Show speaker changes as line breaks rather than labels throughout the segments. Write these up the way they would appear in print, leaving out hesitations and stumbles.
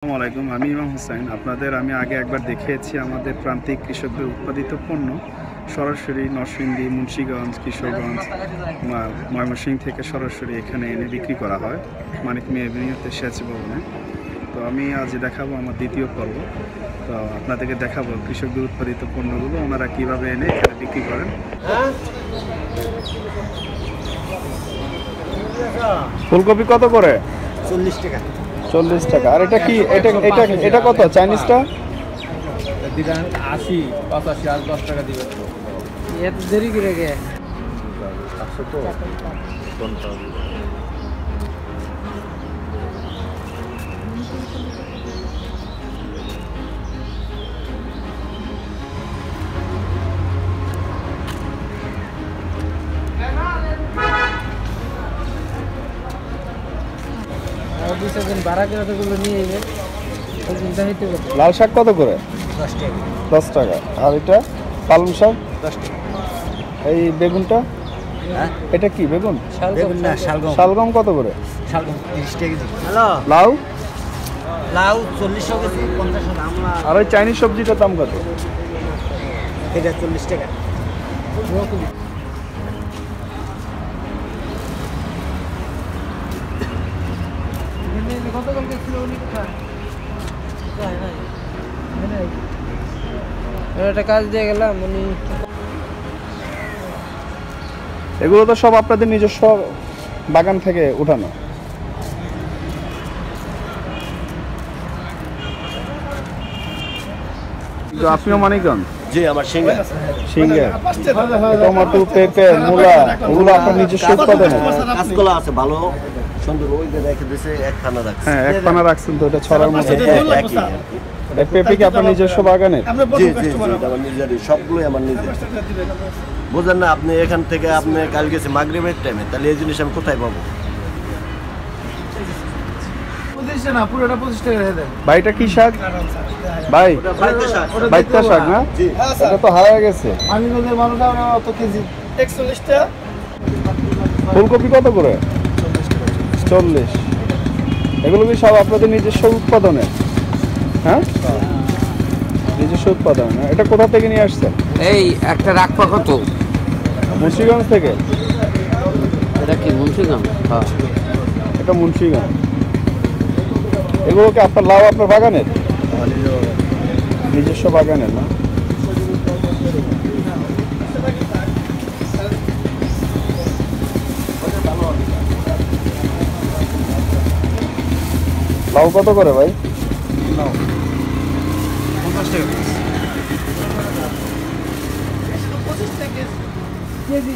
আসসালামু আলাইকুম, আমি ইমাম হোসেন। আপনাদের আমি আগে একবার দেখিয়েছি আমাদের প্রান্তিক কৃষকদের উৎপাদিত পণ্য সরাসরি নরসিংদী, মুন্সিগঞ্জ, কিশোরগঞ্জ, ময়মনসিংহ থেকে সরাসরি এখানে এনে বিক্রি করা হয় মানিক মিয়া এভিনিউতে সেচ ভবনে। তো আমি আজ দেখাবো আমার দ্বিতীয় পর্ব। তো আপনাদেরকে দেখাবো কৃষকদের উৎপাদিত পণ্যগুলো ওনারা কীভাবে এনে এখানে বিক্রি করেন। ফুলকপি কত করে?
40 টাকা।
40 টাকা। আর এটা কি? এটা কত? চাইনিজটা
80, 85 আর 10 টাকা দিবে। এত দেরি করে গে আসো তো কোনটা
লাল শাক কত করে? 10 টাকা। আর এটা পালং শাক
10 টাকা।
এই বেগুনটা, এটা কি বেগুন?
বেগুন না, শালগম।
শালগম কত করে?
শালগম 30 টাকা কেজি। হ্যালো,
লাউ?
লাউ 40 টাকা কেজি, 50 টাকা। আমরা
আর ওই চাইনিজ সবজিটার দাম কত?
এটা 40 টাকা। একটা কাজ দিয়ে গেলাম উনি।
এগুলো তো সব আপনাদের নিজস্ব বাগান থেকে উঠানো? আপনিও মানিকগঞ্জ?
জি, আমার সিঙ্গা।
টমেটো, পেঁপে, মূলা ওগুলো আপনার নিজস্ব উৎপাদনে?
কাঁচকলা আছে ভালো সুন্দর, ওই যে রেখে দিয়েছে একখানা রাখছে।
হ্যাঁ, একখানা রাখছেন তো, এটা ছড়ার মধ্যে। পেঁপে কি আপনার নিজস্ব বাগানের?
জি জি জি, আমার নিজেরই, সবগুলোই আমার নিজের। বুঝলেন না, আপনি এখান থেকে আপনি কাল গেছে মাগরিবের টাইমে, তাহলে এই জিনিস আমি কোথায় পাবো?
ভাইটা কি শাক ভাই? বাইতা শাক না? এটা তো হারিয়ে গেছে। ফুলকপি কত করে? 40। এগুলো কি সব আপনাদের নিজস্ব উৎপাদনে? হ্যাঁ, নিজস্ব উৎপাদন। এটা কোথা থেকে নিয়ে আসছেন?
এই একটা রাখপা কত?
মুন্সিগঞ্জ থেকে।
এটা কি মুন্সিগঞ্জ? হ্যাঁ,
এটা মুন্সিগঞ্জ। এগুলো কি আপনার লাউ আপনার বাগানের? নিজস্ব বাগানের না? লাউ কত করে ভাই?
50 টাকা কেজি।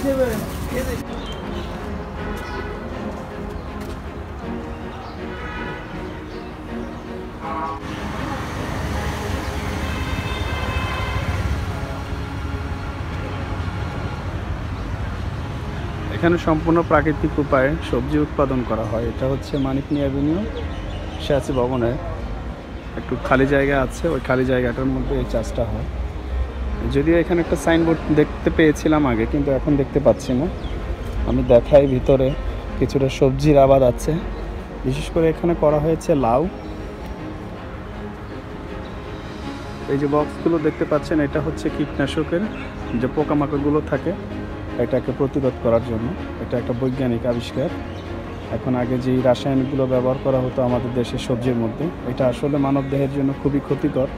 এখানে সম্পূর্ণ প্রাকৃতিক উপায়ে সবজি উৎপাদন করা হয়। এটা হচ্ছে মানিক মিয়া এভিনিউ সেচ ভবনে একটু খালি জায়গা আছে, ওই খালি জায়গাটার মধ্যে এই চাষটা হয়। যদিও এখানে একটা সাইনবোর্ড দেখতে পেয়েছিলাম আগে, কিন্তু এখন দেখতে পাচ্ছি না। আমি দেখাই, ভিতরে কিছুটা সবজির আবাদ আছে। বিশেষ করে এখানে করা হয়েছে লাউ। এই যে বক্সগুলো দেখতে পাচ্ছেন, এটা হচ্ছে কীটনাশকের যে পোকামাকড়গুলো থাকে এটাকে প্রতিরোধ করার জন্য। এটা একটা বৈজ্ঞানিক আবিষ্কার। এখন আগে যেই রাসায়নিকগুলো ব্যবহার করা হতো আমাদের দেশের সবজির মধ্যে, এটা আসলে মানবদেহের জন্য খুবই ক্ষতিকর।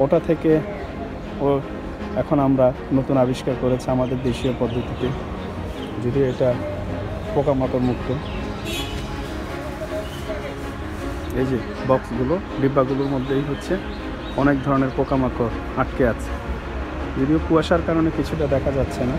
ওটা থেকে এখন আমরা নতুন আবিষ্কার করেছি আমাদের দেশীয় পদ্ধতিতে, যদিও এটা পোকামাকড় মুক্ত। এই যে বক্সগুলো, ডিব্বাগুলোর মধ্যেই হচ্ছে অনেক ধরনের পোকামাকড় আটকে আছে। যদিও কুয়াশার কারণে কিছুটা দেখা যাচ্ছে না।